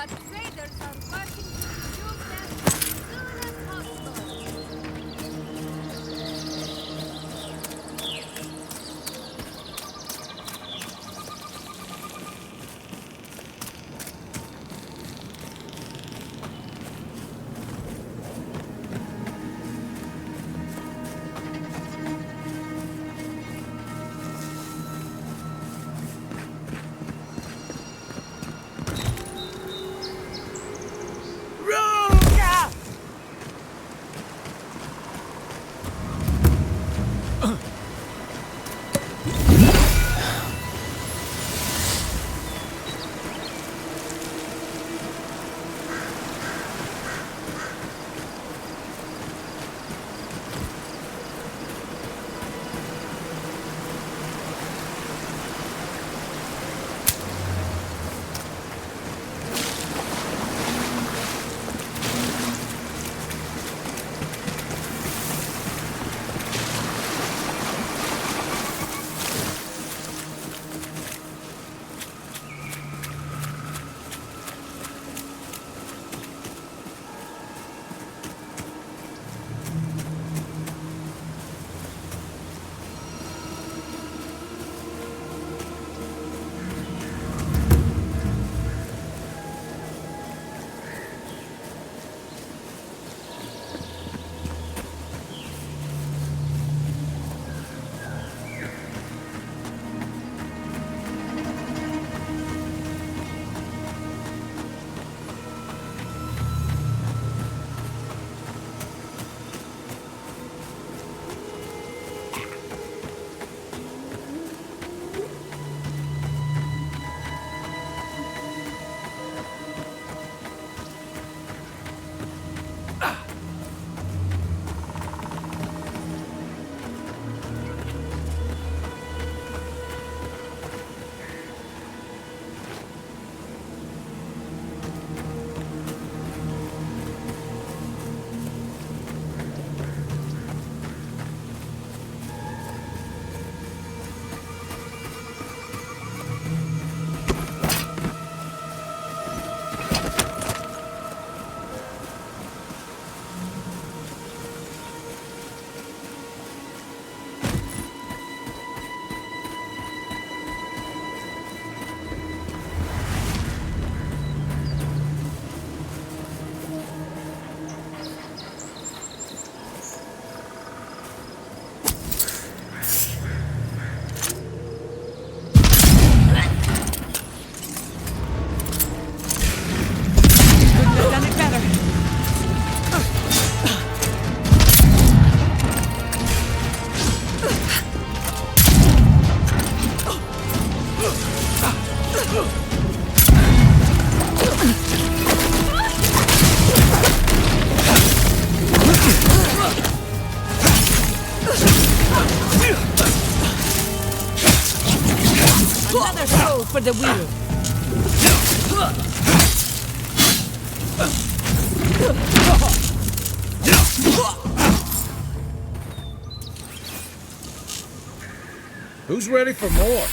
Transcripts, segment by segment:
but traders are working to reduce them as soon as possible. Another soul for the wheel. Who's ready for more?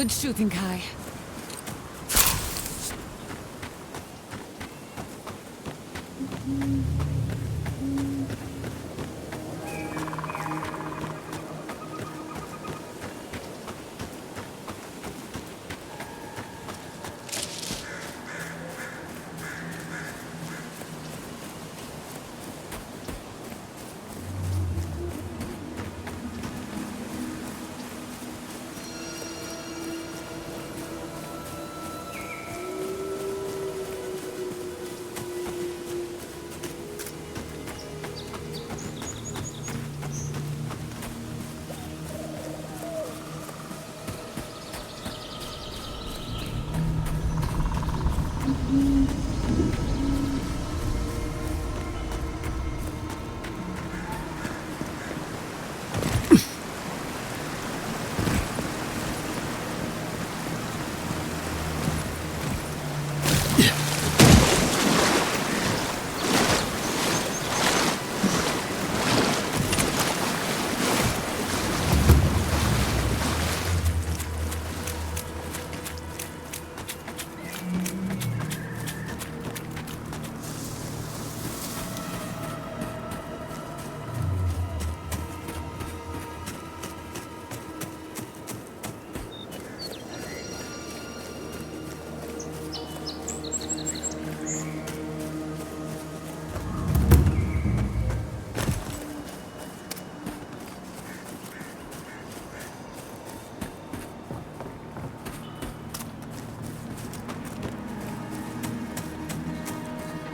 isn't shooting high.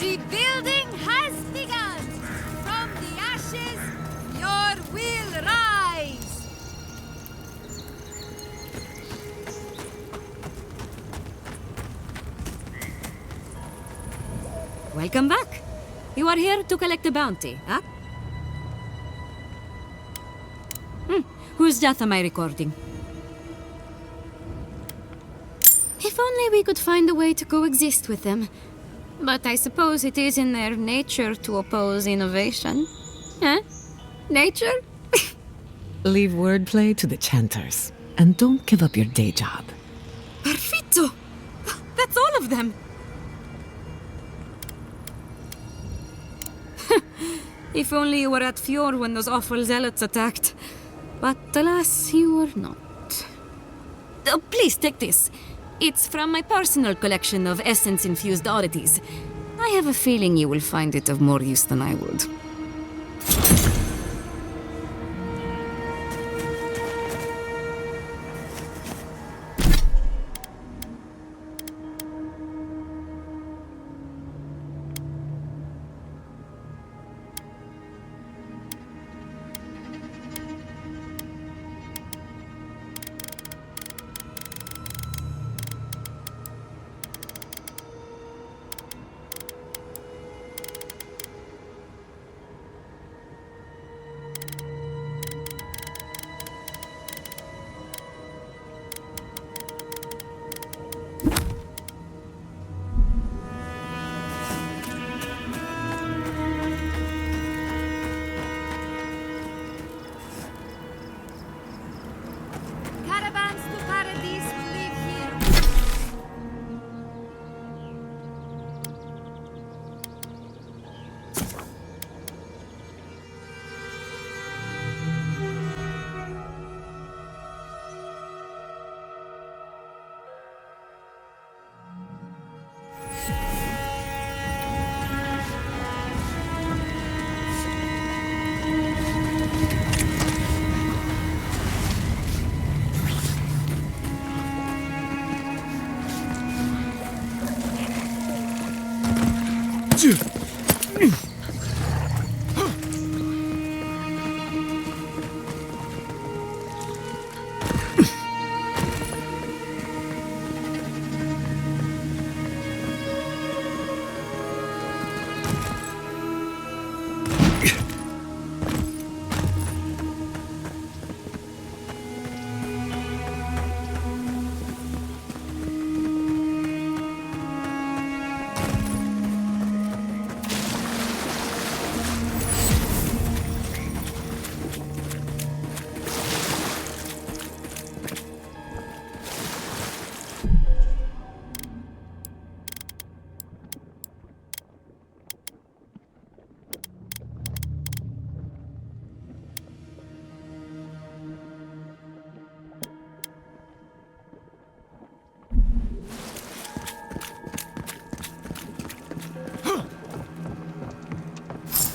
Rebuilding has begun! From the ashes, your will rise! Welcome back. You are here to collect a bounty, huh? Whose death am I recording? If only we could find a way to coexist with them. But I suppose it is in their nature to oppose innovation. Huh? Nature? Leave wordplay to the chanters. And don't give up your day job. Perfetto! That's all of them! If only you were at Fjord when those awful zealots attacked. But alas, you were not. Oh, please take this. It's from my personal collection of essence-infused oddities. I have a feeling you will find it of more use than I would. Caravans to Paradise will leave here.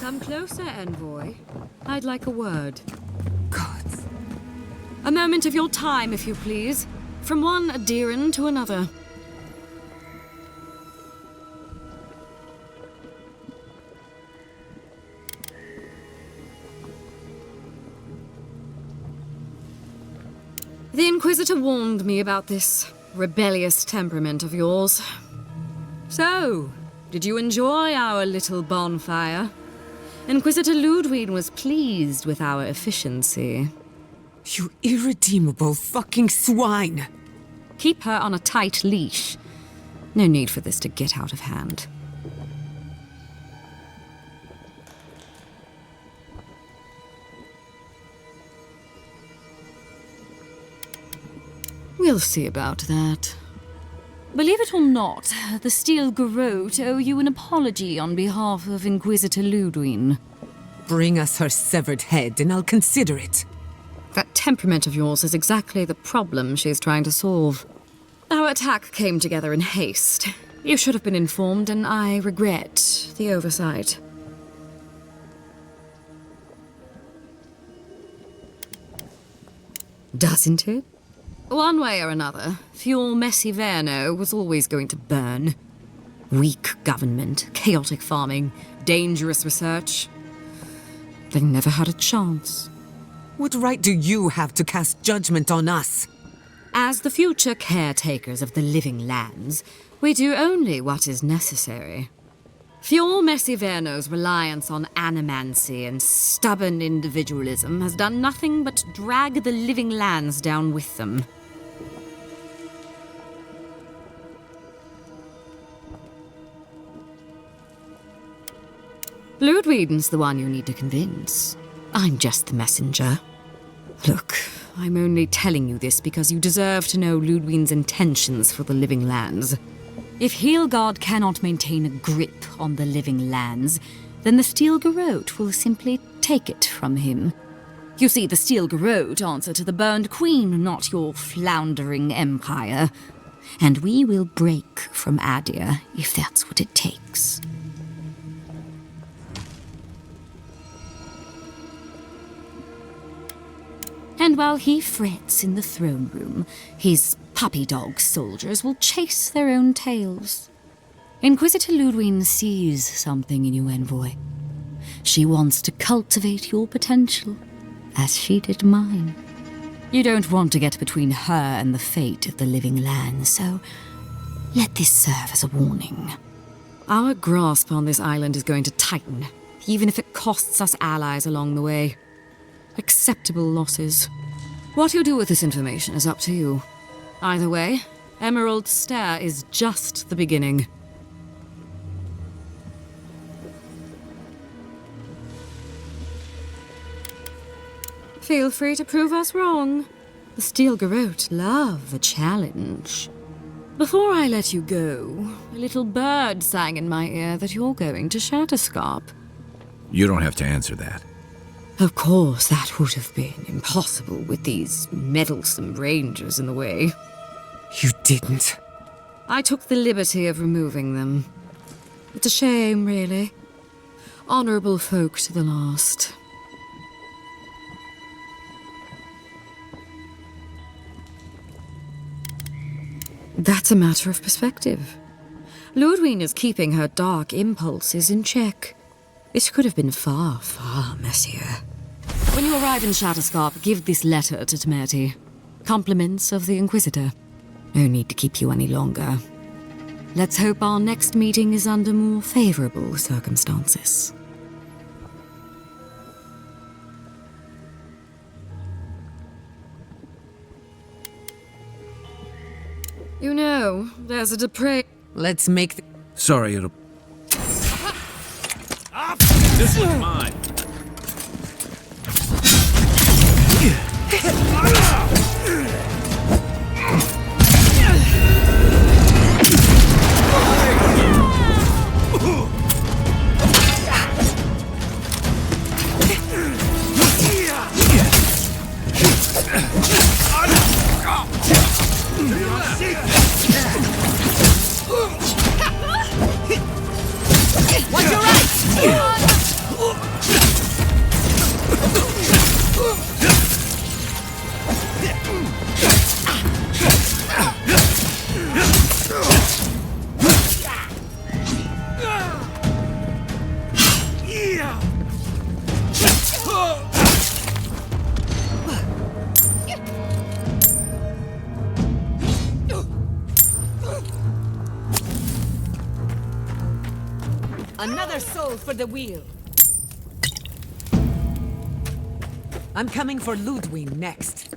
Come closer, envoy. I'd like a word. Gods. A moment of your time, if you please. From one Adiran to another. The Inquisitor warned me about this rebellious temperament of yours. So, did you enjoy our little bonfire? Inquisitor Ludwig was pleased with our efficiency. You irredeemable fucking swine! Keep her on a tight leash. No need for this to get out of hand. We'll see about that. Believe it or not, the Steel Garrote owe you an apology on behalf of Inquisitor Ludwig. Bring us her severed head and I'll consider it. That temperament of yours is exactly the problem she's trying to solve. Our attack came together in haste. You should have been informed, and I regret the oversight. Doesn't it? One way or another, Fuel Messiverno was always going to burn. Weak government, chaotic farming, dangerous research. They never had a chance. What right do you have to cast judgment on us? As the future caretakers of the living lands, we do only what is necessary. Fuel Messiverno's reliance on animancy and stubborn individualism has done nothing but drag the living lands down with them. Ludwig's the one you need to convince. I'm just the messenger. Look, I'm only telling you this because you deserve to know Ludwig's intentions for the living lands. If Heelgard cannot maintain a grip on the living lands, then the Steel Garrote will simply take it from him. You see, the Steel Garrote answer to the Burned Queen, not your floundering empire. And we will break from Adir if that's what it takes. And while he frets in the throne room, his puppy dog soldiers will chase their own tails. Inquisitor Ludwig sees something in you, envoy. She wants to cultivate your potential, as she did mine. You don't want to get between her and the fate of the living land, so let this serve as a warning. Our grasp on this island is going to tighten, even if it costs us allies along the way. Acceptable losses. What you do with this information is up to you. Either way, Emerald Stair is just the beginning. Feel free to prove us wrong. The Steel Garrote love a challenge. Before I let you go, a little bird sang in my ear that you're going to Shatterscarp. You don't have to answer that. Of course, that would have been impossible with these meddlesome rangers in the way. You didn't. I took the liberty of removing them. It's a shame, really. Honorable folk to the last. That's a matter of perspective. Ludwig is keeping her dark impulses in check. This could have been far, far messier. When you arrive in Shatterscarp, give this letter to Temerty. Compliments of the Inquisitor. No need to keep you any longer. Let's hope our next meeting is under more favorable circumstances. You know, there's a depraved... Let's make the... Sorry, it'll... This one's mine. Watch your right! Another soul for the wheel. I'm coming for Ludwig next.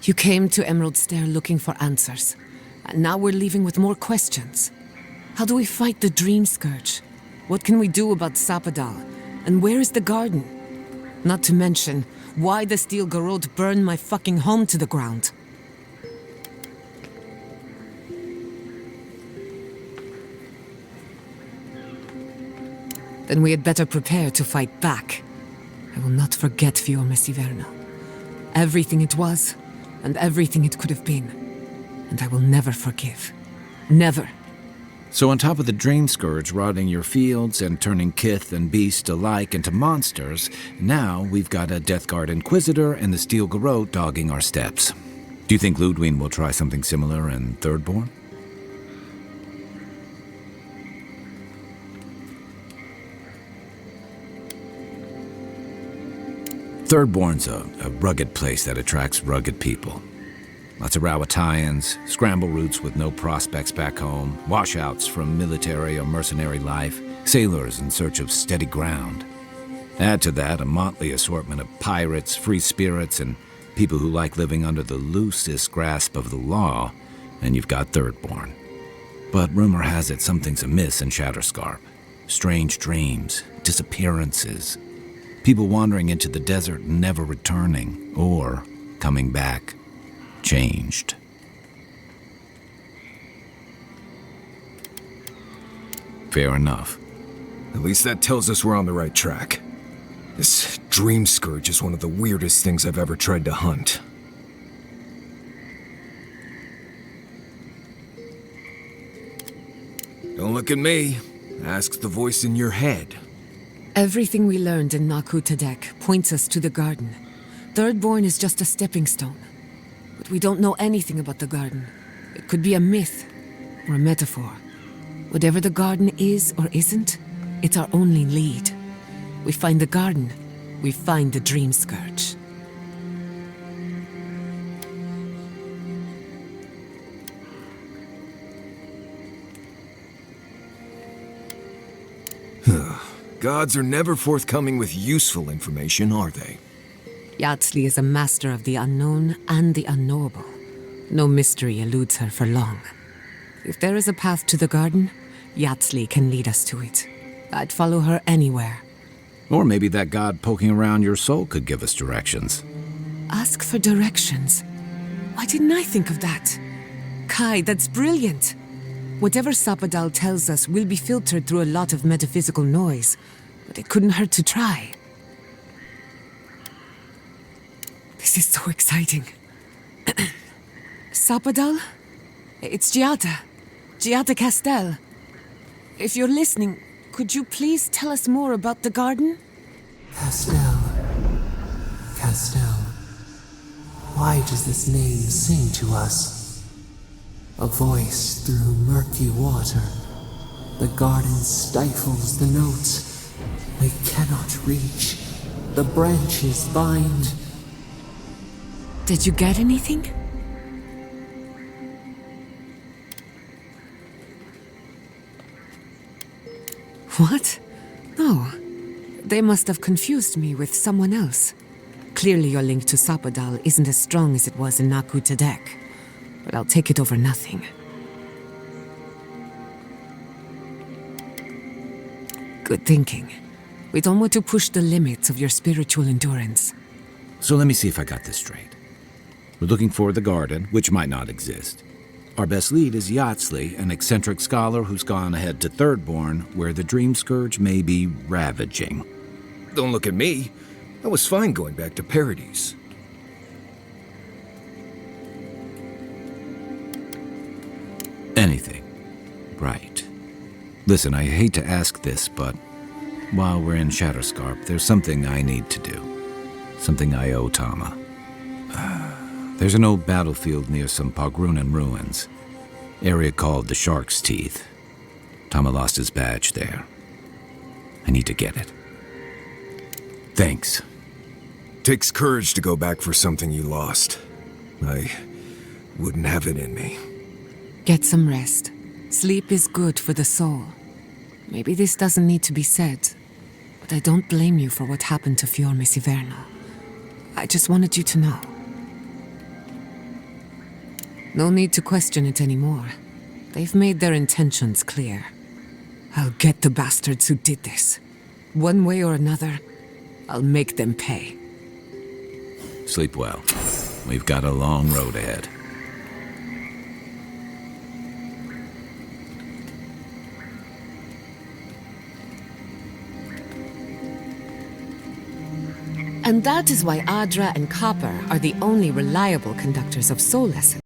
You came to Emerald Stair looking for answers. And now we're leaving with more questions. How do we fight the Dream Scourge? What can we do about Sapadal? And where is the garden? Not to mention, why the Steel Garrote burned my fucking home to the ground. Then we had better prepare to fight back. I will not forget Fiume Siverna. Everything it was, and everything it could have been. And I will never forgive. Never. So on top of the Dream Scourge rotting your fields and turning kith and beast alike into monsters, now we've got a Death Guard Inquisitor and the Steel Garrote dogging our steps. Do you think Ludwig will try something similar in Thirdborn? Thirdborn's a rugged place that attracts rugged people. Lots of Rawatayans, scramble routes with no prospects back home, washouts from military or mercenary life, sailors in search of steady ground. Add to that a motley assortment of pirates, free spirits, and people who like living under the loosest grasp of the law, and you've got Thirdborn. But rumor has it something's amiss in Shatterscarp. Strange dreams, disappearances, people wandering into the desert and never returning, or coming back changed. Fair enough. At least that tells us we're on the right track. This dream scourge is one of the weirdest things I've ever tried to hunt. Don't look at me. Ask the voice in your head. Everything we learned in Naku Tadek points us to the garden. Thirdborn is just a stepping stone. But we don't know anything about the garden. It could be a myth or a metaphor. Whatever the garden is or isn't, it's our only lead. We find the garden, we find the dream scourge. Gods are never forthcoming with useful information, are they? Yatsli is a master of the unknown and the unknowable. No mystery eludes her for long. If there is a path to the garden, Yatsli can lead us to it. I'd follow her anywhere. Or maybe that god poking around your soul could give us directions. Ask for directions. Why didn't I think of that? Kai, that's brilliant. Whatever Sapadal tells us will be filtered through a lot of metaphysical noise, but it couldn't hurt to try. This is so exciting. Sapadal? It's Giada Castel. If you're listening, could you please tell us more about the garden? Castel. Why does this name sing to us? A voice through murky water. The garden stifles the notes. They cannot reach. The branches bind. Did you get anything? What? No. They must have confused me with someone else. Clearly your link to Sapadal isn't as strong as it was in Naku Tadek, but I'll take it over nothing. Good thinking. We don't want to push the limits of your spiritual endurance. So let me see if I got this straight. We're looking for the garden, which might not exist. Our best lead is Yatsli, an eccentric scholar who's gone ahead to Thirdborn, where the dream scourge may be ravaging. Don't look at me. I was fine going back to Paradise. Anything. Right. Listen, I hate to ask this, but while we're in Shatterscarp, there's something I need to do. Something I owe Tama. There's an old battlefield near some Pogrunan ruins. Area called the Shark's Teeth. Tama lost his badge there. I need to get it. Thanks. Takes courage to go back for something you lost. I wouldn't have it in me. Get some rest. Sleep is good for the soul. Maybe this doesn't need to be said, but I don't blame you for what happened to Fiorme Siverno. I just wanted you to know. No need to question it anymore. They've made their intentions clear. I'll get the bastards who did this. One way or another, I'll make them pay. Sleep well. We've got a long road ahead. And that is why Adra and Copper are the only reliable conductors of soul lessons.